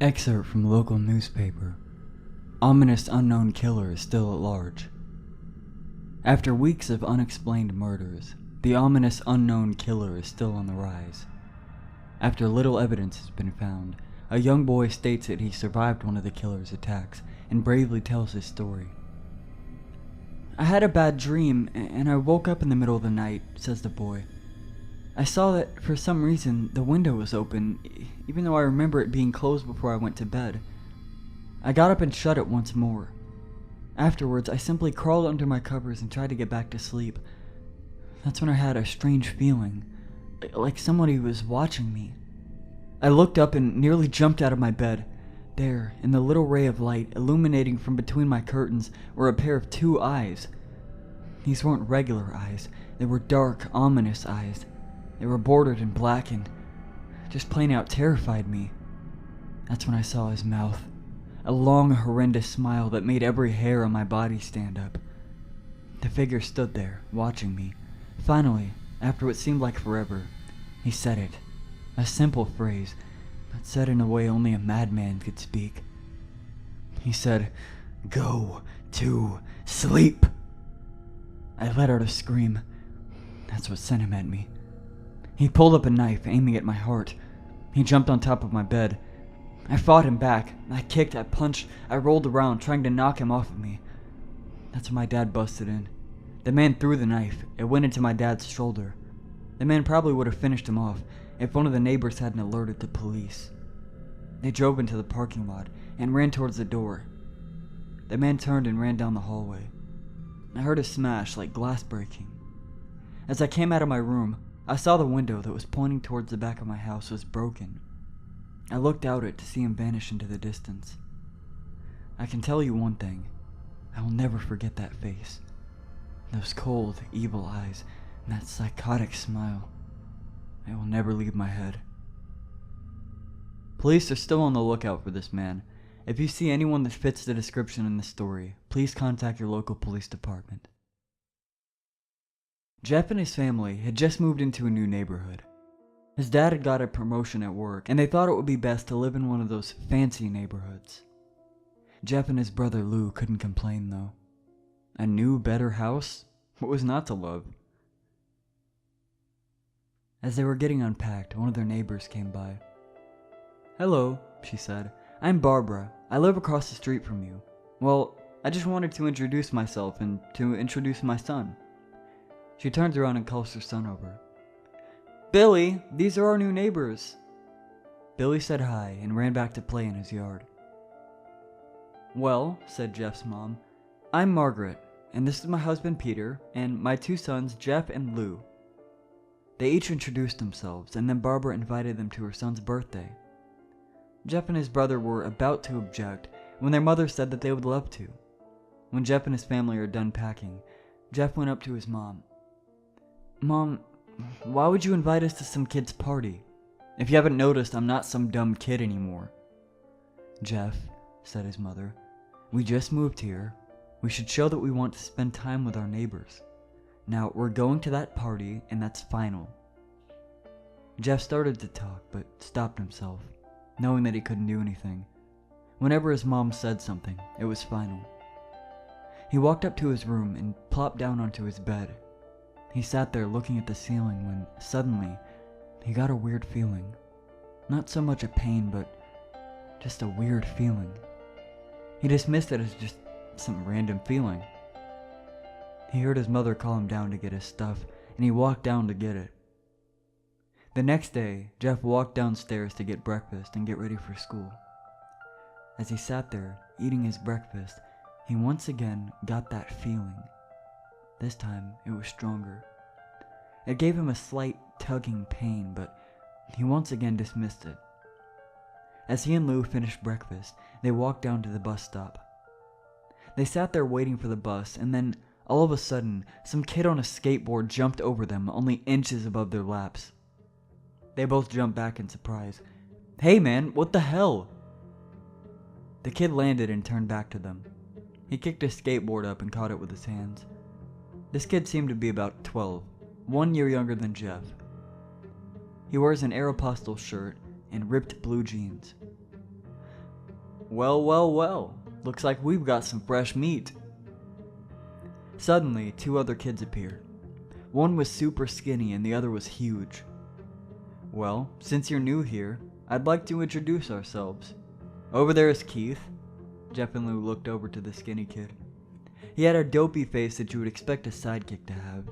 Excerpt from local newspaper. Ominous unknown killer is still at large. After weeks of unexplained murders, the ominous unknown killer is still on the rise. After little evidence has been found, a young boy states that he survived one of the killer's attacks and bravely tells his story. "I had a bad dream, and I woke up in the middle of the night," says the boy. "I saw that, for some reason, the window was open, even though I remember it being closed before I went to bed. I got up and shut it once more. Afterwards, I simply crawled under my covers and tried to get back to sleep. That's when I had a strange feeling, like somebody was watching me. I looked up and nearly jumped out of my bed. There, in the little ray of light illuminating from between my curtains, were a pair of two eyes. These weren't regular eyes, they were dark, ominous eyes. They were bordered in black and just plain out terrified me. That's when I saw his mouth. A long, horrendous smile that made every hair on my body stand up. The figure stood there, watching me. Finally, after what seemed like forever, he said it. A simple phrase, but said in a way only a madman could speak. He said, "Go to sleep." I let out a scream. That's what sent him at me. He pulled up a knife, aiming at my heart. He jumped on top of my bed. I fought him back. I kicked, I punched, I rolled around, trying to knock him off of me. That's when my dad busted in. The man threw the knife. It went into my dad's shoulder. The man probably would have finished him off if one of the neighbors hadn't alerted the police. They drove into the parking lot and ran towards the door. The man turned and ran down the hallway. I heard a smash like glass breaking. As I came out of my room, I saw the window that was pointing towards the back of my house was broken. I looked out it to see him vanish into the distance. I can tell you one thing. I will never forget that face. Those cold, evil eyes, and that psychotic smile. It will never leave my head. Police are still on the lookout for this man. If you see anyone that fits the description in this story, please contact your local police department. Jeff and his family had just moved into a new neighborhood. His dad had got a promotion at work, and they thought it would be best to live in one of those fancy neighborhoods. Jeff and his brother Lou couldn't complain, though. A new, better house? What was not to love? As they were getting unpacked, one of their neighbors came by. "Hello," she said. "I'm Barbara. I live across the street from you. Well, I just wanted to introduce myself and to introduce my son." She turns around and calls her son over. "Billy, these are our new neighbors." Billy said hi and ran back to play in his yard. "Well," said Jeff's mom, "I'm Margaret, and this is my husband Peter, and my two sons Jeff and Lou." They each introduced themselves, and then Barbara invited them to her son's birthday. Jeff and his brother were about to object when their mother said that they would love to. When Jeff and his family are done packing, Jeff went up to his mom. "Mom, why would you invite us to some kid's party? If you haven't noticed, I'm not some dumb kid anymore." "Jeff," said his mother, "we just moved here. We should show that we want to spend time with our neighbors. Now, we're going to that party, and that's final." Jeff started to talk, but stopped himself, knowing that he couldn't do anything. Whenever his mom said something, it was final. He walked up to his room and plopped down onto his bed. He sat there looking at the ceiling when, suddenly, he got a weird feeling. Not so much a pain, but just a weird feeling. He dismissed it as just some random feeling. He heard his mother call him down to get his stuff, and he walked down to get it. The next day, Jeff walked downstairs to get breakfast and get ready for school. As he sat there, eating his breakfast, he once again got that feeling. This time, it was stronger. It gave him a slight tugging pain, but he once again dismissed it. As he and Lou finished breakfast, they walked down to the bus stop. They sat there waiting for the bus, and then, all of a sudden, some kid on a skateboard jumped over them, only inches above their laps. They both jumped back in surprise. "Hey man, what the hell?" The kid landed and turned back to them. He kicked his skateboard up and caught it with his hands. This kid seemed to be about 12, 1 year younger than Jeff. He wears an Aeropostale shirt and ripped blue jeans. Well, well, well. Looks like we've got some fresh meat. Suddenly, 2 other kids appeared. One was super skinny and the other was huge. Well, since you're new here, I'd like to introduce ourselves. Over there is Keith. Jeff and Lou looked over to the skinny kid. He had a dopey face that you would expect a sidekick to have.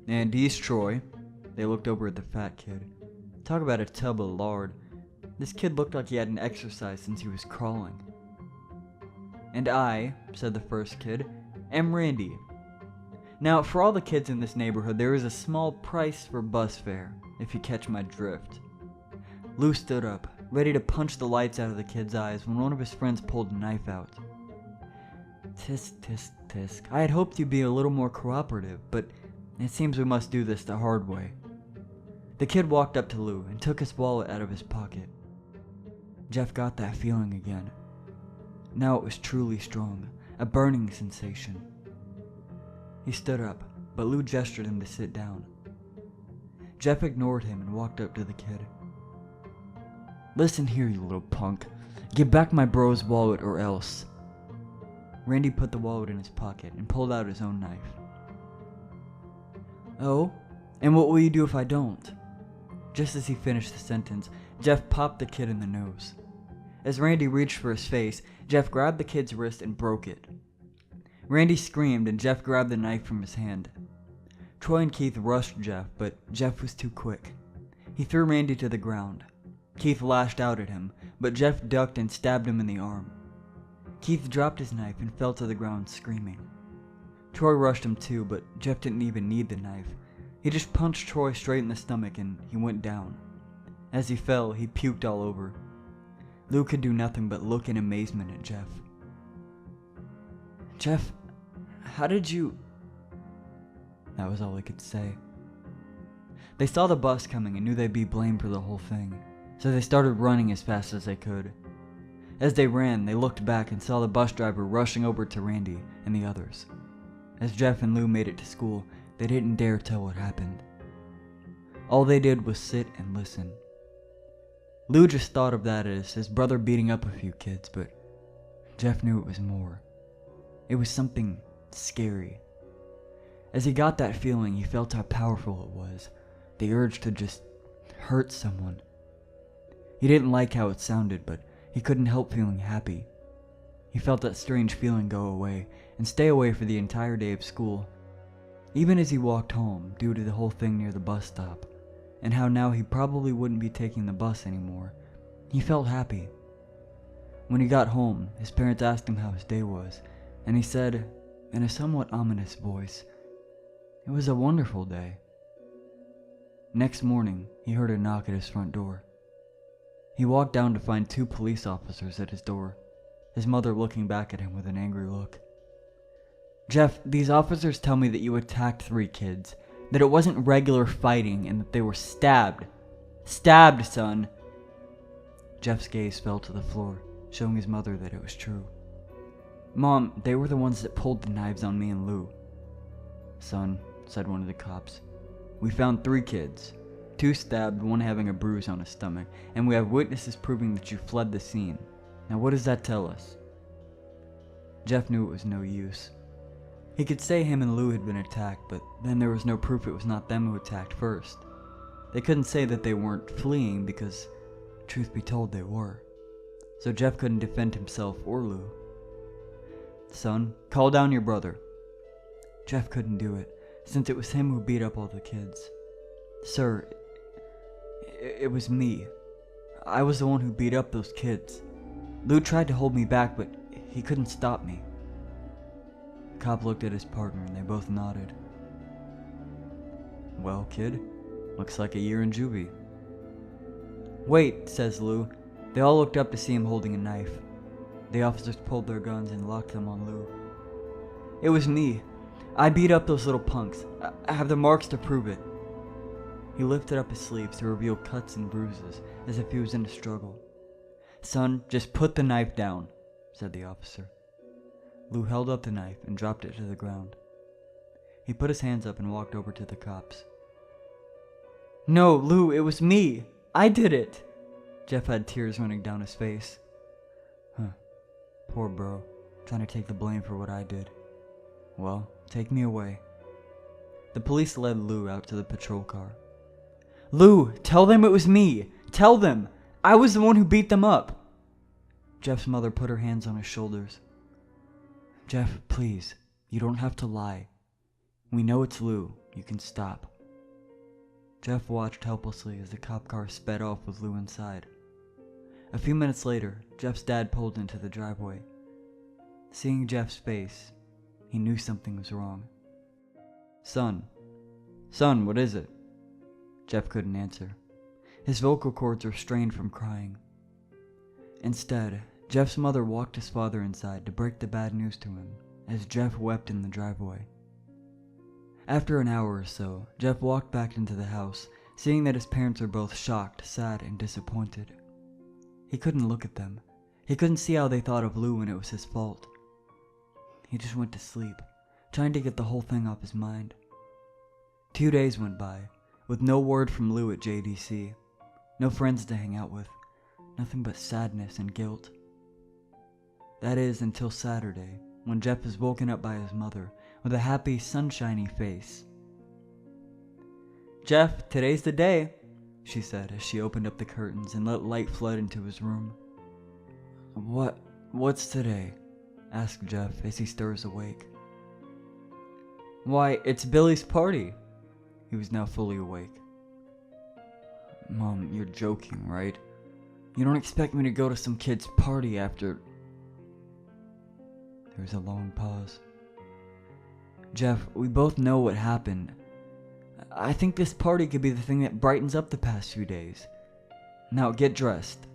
And he's Troy. They looked over at the fat kid. Talk about a tub of lard. This kid looked like he hadn't exercised since he was crawling. And I, said the first kid, am Randy. Now, for all the kids in this neighborhood, there is a small price for bus fare, if you catch my drift. Lou stood up, ready to punch the lights out of the kid's eyes when one of his friends pulled a knife out. Tisk, tisk, tisk. I had hoped you'd be a little more cooperative, but it seems we must do this the hard way. The kid walked up to Lou and took his wallet out of his pocket. Jeff got that feeling again. Now it was truly strong, a burning sensation. He stood up, but Lou gestured him to sit down. Jeff ignored him and walked up to the kid. Listen here, you little punk. Give back my bro's wallet or else. Randy put the wallet in his pocket and pulled out his own knife. Oh? And what will you do if I don't? Just as he finished the sentence, Jeff popped the kid in the nose. As Randy reached for his face, Jeff grabbed the kid's wrist and broke it. Randy screamed and Jeff grabbed the knife from his hand. Troy and Keith rushed Jeff, but Jeff was too quick. He threw Randy to the ground. Keith lashed out at him, but Jeff ducked and stabbed him in the arm. Keith dropped his knife and fell to the ground screaming. Troy rushed him too, but Jeff didn't even need the knife. He just punched Troy straight in the stomach and he went down. As he fell, he puked all over. Lou could do nothing but look in amazement at Jeff. Jeff, how did you... That was all he could say. They saw the bus coming and knew they'd be blamed for the whole thing, so they started running as fast as they could. As they ran, they looked back and saw the bus driver rushing over to Randy and the others. As Jeff and Lou made it to school, they didn't dare tell what happened. All they did was sit and listen. Lou just thought of that as his brother beating up a few kids, but Jeff knew it was more. It was something scary. As he got that feeling, he felt how powerful it was, the urge to just hurt someone. He didn't like how it sounded, but he couldn't help feeling happy. He felt that strange feeling go away and stay away for the entire day of school. Even as he walked home, due to the whole thing near the bus stop, and how now he probably wouldn't be taking the bus anymore, he felt happy. When he got home, his parents asked him how his day was, and he said, in a somewhat ominous voice, "It was a wonderful day." Next morning, he heard a knock at his front door. He walked down to find 2 police officers at his door, his mother looking back at him with an angry look. "Jeff, these officers tell me that you attacked 3 kids, that it wasn't regular fighting, and that they were stabbed. Stabbed, son!" Jeff's gaze fell to the floor, showing his mother that it was true. "Mom, they were the ones that pulled the knives on me and Lou." "Son," said one of the cops, "we found 3 kids. 2 stabbed, 1 having a bruise on his stomach, and we have witnesses proving that you fled the scene. Now what does that tell us?" Jeff knew it was no use. He could say him and Lou had been attacked, but then there was no proof it was not them who attacked first. They couldn't say that they weren't fleeing because, truth be told, they were. So Jeff couldn't defend himself or Lou. "Son, call down your brother." Jeff couldn't do it, since it was him who beat up all the kids. "Sir, it was me. I was the one who beat up those kids. Lou tried to hold me back, but he couldn't stop me." The cop looked at his partner and they both nodded. "Well, kid, looks like a year in juvie." "Wait," says Lou. They all looked up to see him holding a knife. The officers pulled their guns and locked them on Lou. "It was me. I beat up those little punks. I have the marks to prove it." He lifted up his sleeves to reveal cuts and bruises, as if he was in a struggle. "Son, just put the knife down," said the officer. Lou held up the knife and dropped it to the ground. He put his hands up and walked over to the cops. "No, Lou, it was me. I did it." Jeff had tears running down his face. poor bro, trying to take the blame for what I did. Well, take me away. The police led Lou out to the patrol car. Lou, tell them it was me! Tell them! I was the one who beat them up! Jeff's mother put her hands on his shoulders. Jeff, please, you don't have to lie. We know it's Lou. You can stop. Jeff watched helplessly as the cop car sped off with Lou inside. A few minutes later, Jeff's dad pulled into the driveway. Seeing Jeff's face, he knew something was wrong. Son, what is it? Jeff couldn't answer. His vocal cords were strained from crying. Instead, Jeff's mother walked his father inside to break the bad news to him as Jeff wept in the driveway. After an hour or so, Jeff walked back into the house, seeing that his parents were both shocked, sad, and disappointed. He couldn't look at them. He couldn't see how they thought of Lou when it was his fault. He just went to sleep, trying to get the whole thing off his mind. 2 days went by, with no word from Lou at JDC. No friends to hang out with. Nothing but sadness and guilt. That is until Saturday, when Jeff was woken up by his mother with a happy, sunshiny face. Jeff, today's the day, she said as she opened up the curtains and let light flood into his room. What's today? Asked Jeff as he stirs awake. Why, it's Billy's party. He was now fully awake. Mom, you're joking, right? You don't expect me to go to some kid's party after... There was a long pause. Jeff, we both know what happened. I think this party could be the thing that brightens up the past few days. Now get dressed.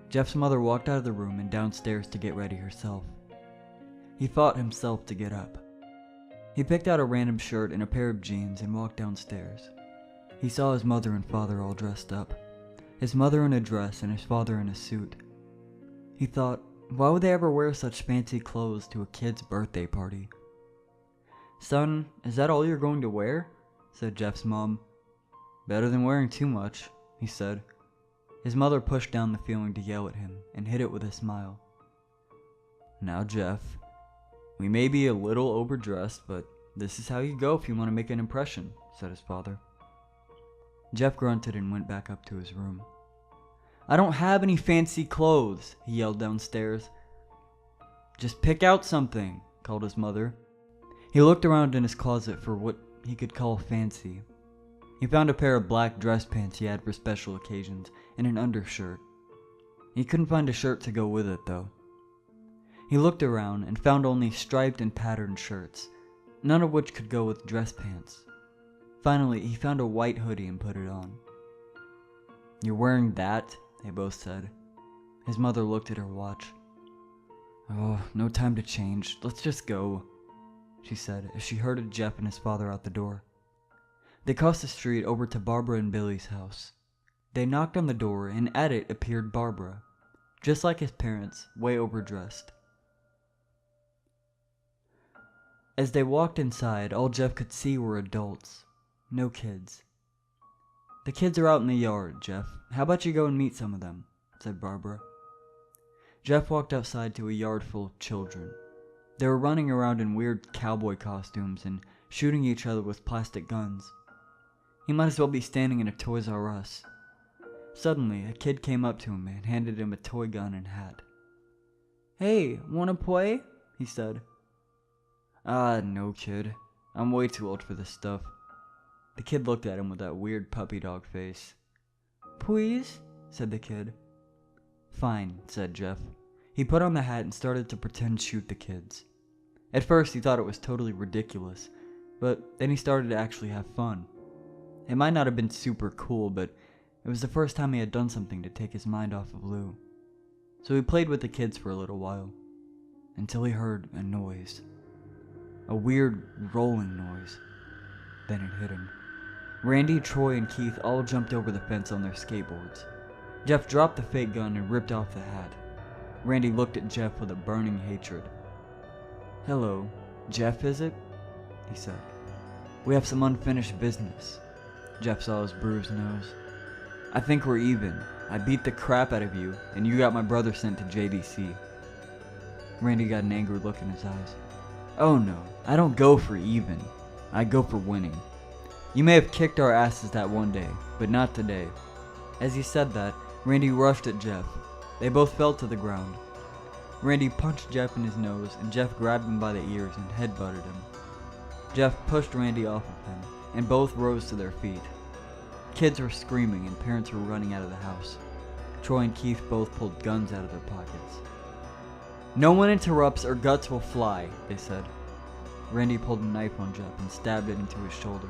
Jeff's mother walked out of the room and downstairs to get ready herself. He fought himself to get up. He picked out a random shirt and a pair of jeans and walked downstairs. He saw his mother and father all dressed up. His mother in a dress and his father in a suit. He thought, why would they ever wear such fancy clothes to a kid's birthday party? Son, is that all you're going to wear? Said Jeff's mom. Better than wearing too much, he said. His mother pushed down the feeling to yell at him and hid it with a smile. Now, Jeff, we may be a little overdressed, but this is how you go if you want to make an impression, said his father. Jeff grunted and went back up to his room. I don't have any fancy clothes, he yelled downstairs. Just pick out something, called his mother. He looked around in his closet for what he could call fancy. He found a pair of black dress pants he had for special occasions and an undershirt. He couldn't find a shirt to go with it, though. He looked around and found only striped and patterned shirts, none of which could go with dress pants. Finally, he found a white hoodie and put it on. You're wearing that? They both said. His mother looked at her watch. Oh, no time to change. Let's just go, she said as she herded Jeff and his father out the door. They crossed the street over to Barbara and Billy's house. They knocked on the door and at it appeared Barbara, just like his parents, way overdressed. As they walked inside, all Jeff could see were adults, no kids. The kids are out in the yard, Jeff. How about you go and meet some of them, said Barbara. Jeff walked outside to a yard full of children. They were running around in weird cowboy costumes and shooting each other with plastic guns. He might as well be standing in a Toys R Us. Suddenly, a kid came up to him and handed him a toy gun and hat. Hey, wanna play? He said. No, kid. I'm way too old for this stuff. The kid looked at him with that weird puppy dog face. Please? Said the kid. Fine, said Jeff. He put on the hat and started to pretend shoot the kids. At first, he thought it was totally ridiculous, but then he started to actually have fun. It might not have been super cool, but it was the first time he had done something to take his mind off of Lou. So he played with the kids for a little while, until he heard a noise. A weird rolling noise. Then it hit him. Randy, Troy, and Keith all jumped over the fence on their skateboards. Jeff dropped the fake gun and ripped off the hat. Randy looked at Jeff with a burning hatred. Hello, Jeff, is it? He said. We have some unfinished business. Jeff saw his bruised nose. I think we're even. I beat the crap out of you, and you got my brother sent to JDC. Randy got an angry look in his eyes. "Oh no, I don't go for even. I go for winning. You may have kicked our asses that one day, but not today." As he said that, Randy rushed at Jeff. They both fell to the ground. Randy punched Jeff in his nose, and Jeff grabbed him by the ears and headbutted him. Jeff pushed Randy off of him, and both rose to their feet. Kids were screaming and parents were running out of the house. Troy and Keith both pulled guns out of their pockets. "No one interrupts or guts will fly," they said. Randy pulled a knife on Jeff and stabbed it into his shoulder.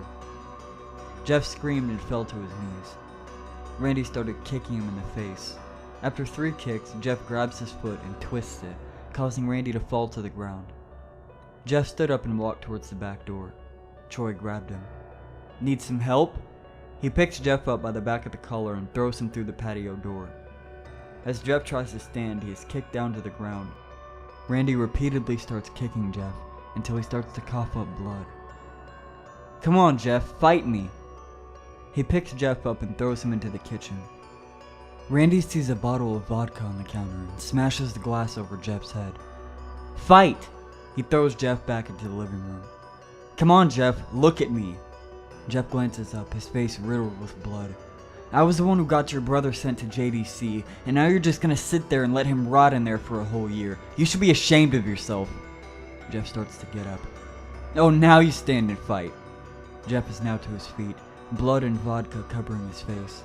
Jeff screamed and fell to his knees. Randy started kicking him in the face. After 3 kicks, Jeff grabs his foot and twists it, causing Randy to fall to the ground. Jeff stood up and walked towards the back door. Troy grabbed him. "Need some help?" He picks Jeff up by the back of the collar and throws him through the patio door. As Jeff tries to stand, he is kicked down to the ground. Randy repeatedly starts kicking Jeff until he starts to cough up blood. "Come on, Jeff, fight me!" He picks Jeff up and throws him into the kitchen. Randy sees a bottle of vodka on the counter and smashes the glass over Jeff's head. "Fight!" He throws Jeff back into the living room. "Come on, Jeff, look at me!" Jeff glances up, his face riddled with blood. "I was the one who got your brother sent to JDC, and now you're just gonna sit there and let him rot in there for a whole year. You should be ashamed of yourself." Jeff starts to get up. "Oh, now you stand and fight." Jeff is now to his feet, blood and vodka covering his face.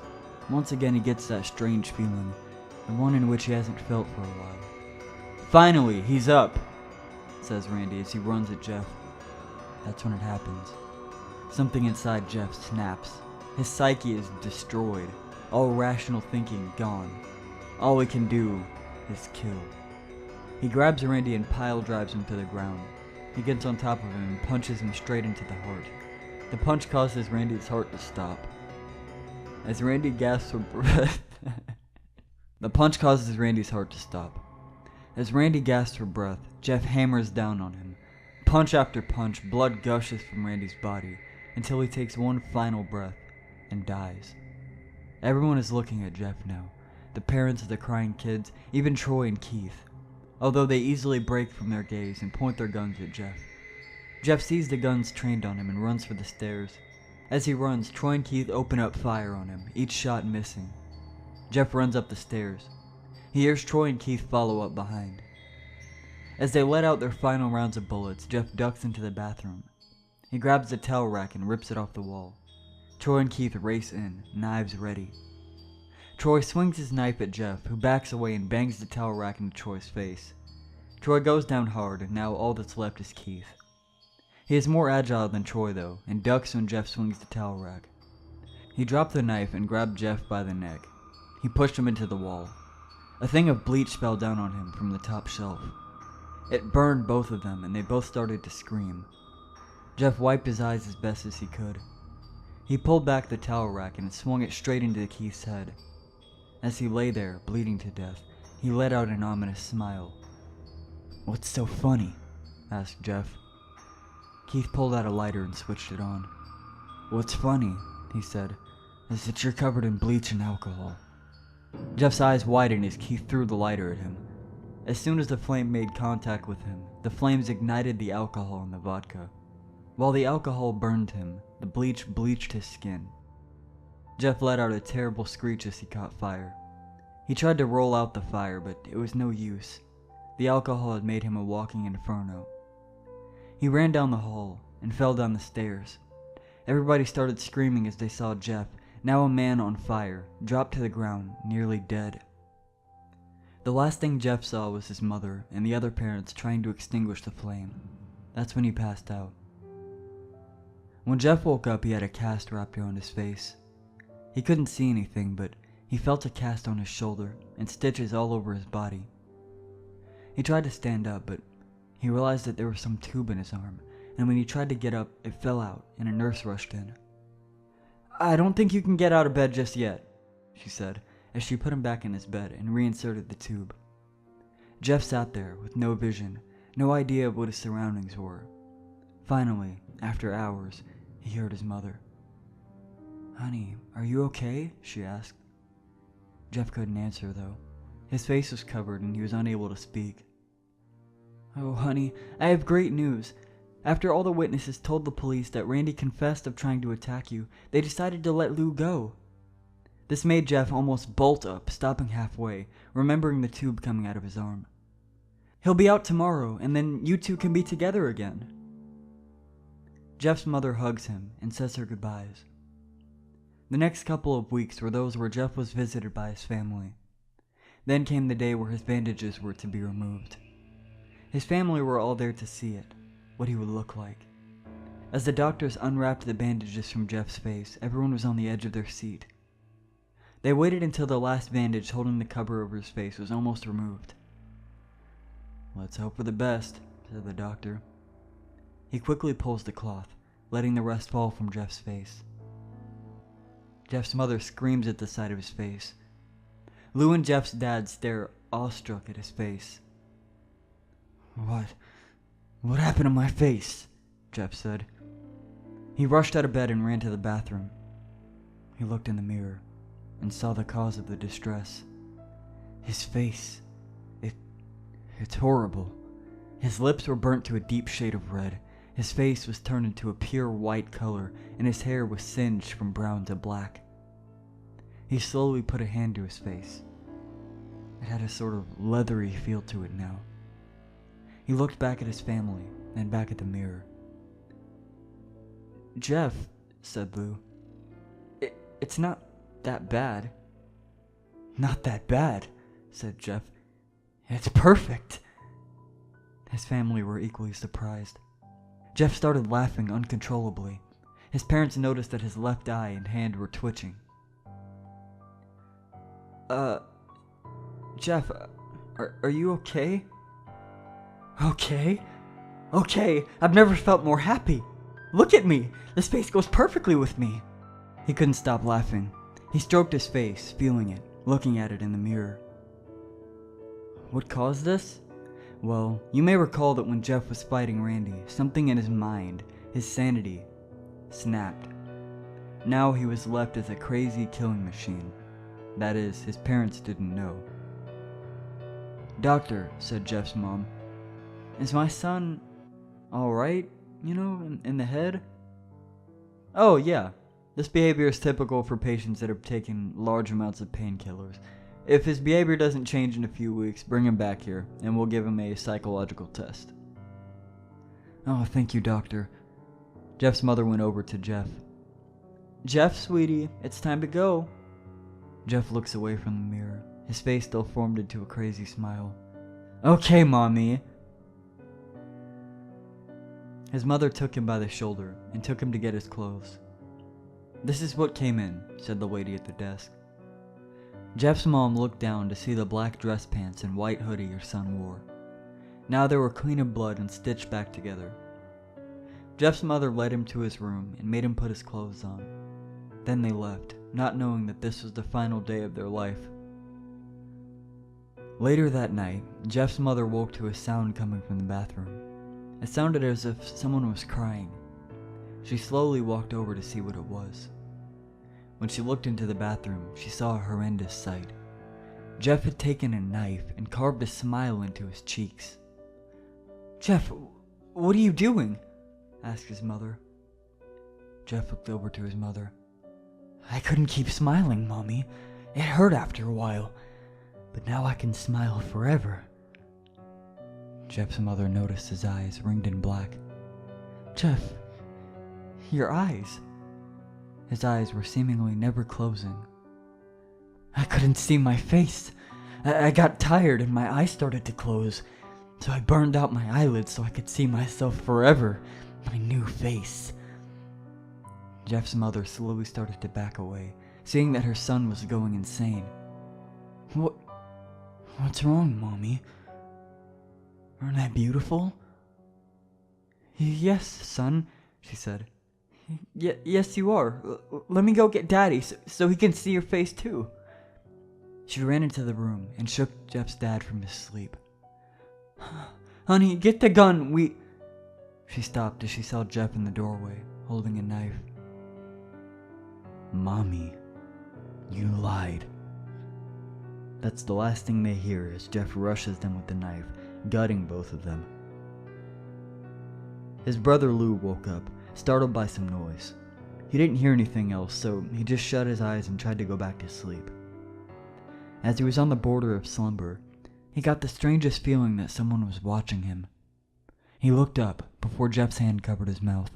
Once again he gets that strange feeling, the one in which he hasn't felt for a while. "Finally, he's up," says Randy as he runs at Jeff. That's when it happens. Something inside Jeff snaps. His psyche is destroyed, all rational thinking gone. All he can do is kill. He grabs Randy and pile drives him to the ground. He gets on top of him and punches him straight into the heart. The punch causes Randy's heart to stop. As Randy gasps for breath, the punch causes Randy's heart to stop. As Randy gasps for breath, Jeff hammers down on him. Punch after punch, blood gushes from Randy's body until he takes one final breath and dies. Everyone is looking at Jeff now. The parents of the crying kids, even Troy and Keith. Although they easily break from their gaze and point their guns at Jeff. Jeff sees the guns trained on him and runs for the stairs. As he runs, Troy and Keith open up fire on him, each shot missing. Jeff runs up the stairs. He hears Troy and Keith follow up behind. As they let out their final rounds of bullets, Jeff ducks into the bathroom. He grabs the towel rack and rips it off the wall. Troy and Keith race in, knives ready. Troy swings his knife at Jeff, who backs away and bangs the towel rack into Troy's face. Troy goes down hard, and now all that's left is Keith. He is more agile than Troy though, and ducks when Jeff swings the towel rack. He dropped the knife and grabbed Jeff by the neck. He pushed him into the wall. A thing of bleach fell down on him from the top shelf. It burned both of them, and they both started to scream. Jeff wiped his eyes as best as he could. He pulled back the towel rack and swung it straight into Keith's head. As he lay there, bleeding to death, he let out an ominous smile. "What's so funny?" asked Jeff. Keith pulled out a lighter and switched it on. "What's funny," he said, "is that you're covered in bleach and alcohol." Jeff's eyes widened as Keith threw the lighter at him. As soon as the flame made contact with him, the flames ignited the alcohol in the vodka. While the alcohol burned him, the bleach bleached his skin. Jeff let out a terrible screech as he caught fire. He tried to roll out the fire, but it was no use. The alcohol had made him a walking inferno. He ran down the hall and fell down the stairs. Everybody started screaming as they saw Jeff, now a man on fire, drop to the ground, nearly dead. The last thing Jeff saw was his mother and the other parents trying to extinguish the flame. That's when he passed out. When Jeff woke up, he had a cast wrapped around his face. He couldn't see anything, but he felt a cast on his shoulder and stitches all over his body. He tried to stand up, but he realized that there was some tube in his arm, and when he tried to get up, it fell out, and a nurse rushed in. "I don't think you can get out of bed just yet," she said, as she put him back in his bed and reinserted the tube. Jeff sat there with no vision, no idea of what his surroundings were. Finally, after hours, he heard his mother. "Honey, are you okay?" she asked. Jeff couldn't answer though. His face was covered and he was unable to speak. "Oh, honey, I have great news. After all the witnesses told the police that Randy confessed of trying to attack you, they decided to let Lou go." This made Jeff almost bolt up, stopping halfway, remembering the tube coming out of his arm. "He'll be out tomorrow, and then you two can be together again." Jeff's mother hugs him and says her goodbyes. The next couple of weeks were those where Jeff was visited by his family. Then came the day where his bandages were to be removed. His family were all there to see it, what he would look like. As the doctors unwrapped the bandages from Jeff's face, everyone was on the edge of their seat. They waited until the last bandage holding the cover over his face was almost removed. "Let's hope for the best," said the doctor. He quickly pulls the cloth, letting the rest fall from Jeff's face. Jeff's mother screams at the sight of his face. Lou and Jeff's dad stare awestruck at his face. What happened to my face?" Jeff said. He rushed out of bed and ran to the bathroom. He looked in the mirror and saw the cause of the distress. His face. It's horrible. His lips were burnt to a deep shade of red. His face was turned into a pure white color, and his hair was singed from brown to black. He slowly put a hand to his face. It had a sort of leathery feel to it now. He looked back at his family, then back at the mirror. "Jeff," said Lou, it's not that bad." "Not that bad," said Jeff. "It's perfect." His family were equally surprised. Jeff started laughing uncontrollably. His parents noticed that his left eye and hand were twitching. Jeff, are you okay?" Okay, I've never felt more happy. Look at me, this face goes perfectly with me." He couldn't stop laughing. He stroked his face, feeling it, looking at it in the mirror. What caused this? Well, you may recall that when Jeff was fighting Randy, something in his mind, his sanity, snapped. Now he was left as a crazy killing machine. That is, his parents didn't know. "Doctor," said Jeff's mom, "is my son alright, in the head?" "Oh, yeah. This behavior is typical for patients that have taken large amounts of painkillers. If his behavior doesn't change in a few weeks, bring him back here, and we'll give him a psychological test." "Oh, thank you, doctor." Jeff's mother went over to Jeff. "Jeff, sweetie, it's time to go." Jeff looks away from the mirror. His face still formed into a crazy smile. "Okay, Mommy." His mother took him by the shoulder and took him to get his clothes. "This is what came in," said the lady at the desk. Jeff's mom looked down to see the black dress pants and white hoodie her son wore. Now they were clean of blood and stitched back together. Jeff's mother led him to his room and made him put his clothes on. Then they left, not knowing that this was the final day of their life. Later that night, Jeff's mother woke to a sound coming from the bathroom. It sounded as if someone was crying. She slowly walked over to see what it was. When she looked into the bathroom, she saw a horrendous sight. Jeff had taken a knife and carved a smile into his cheeks. "Jeff, what are you doing?" asked his mother. Jeff looked over to his mother. "I couldn't keep smiling, Mommy. It hurt after a while. But now I can smile forever." Jeff's mother noticed his eyes ringed in black. "Jeff, your eyes." His eyes were seemingly never closing. "I couldn't see my face. I got tired and my eyes started to close. So I burned out my eyelids so I could see myself forever. My new face." Jeff's mother slowly started to back away, seeing that her son was going insane. What's wrong, Mommy? Aren't I beautiful?" "Yes, son," she said. Yes, you are. Let me go get Daddy so he can see your face too." She ran into the room and shook Jeff's dad from his sleep. "Honey, get the gun, She stopped as she saw Jeff in the doorway, holding a knife. "Mommy, you lied." That's the last thing they hear as Jeff rushes them with the knife, gutting both of them. His brother Lou woke up, startled by some noise. He didn't hear anything else, so he just shut his eyes and tried to go back to sleep. As he was on the border of slumber, he got the strangest feeling that someone was watching him. He looked up before Jeff's hand covered his mouth.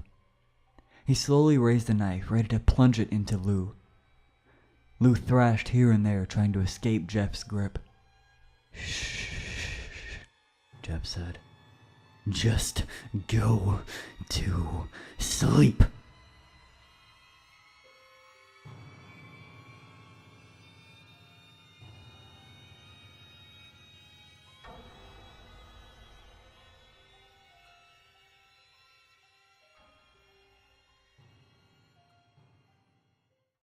He slowly raised the knife, ready to plunge it into Lou. Lou thrashed here and there, trying to escape Jeff's grip. "Shh," Jeff said. "Just go to sleep."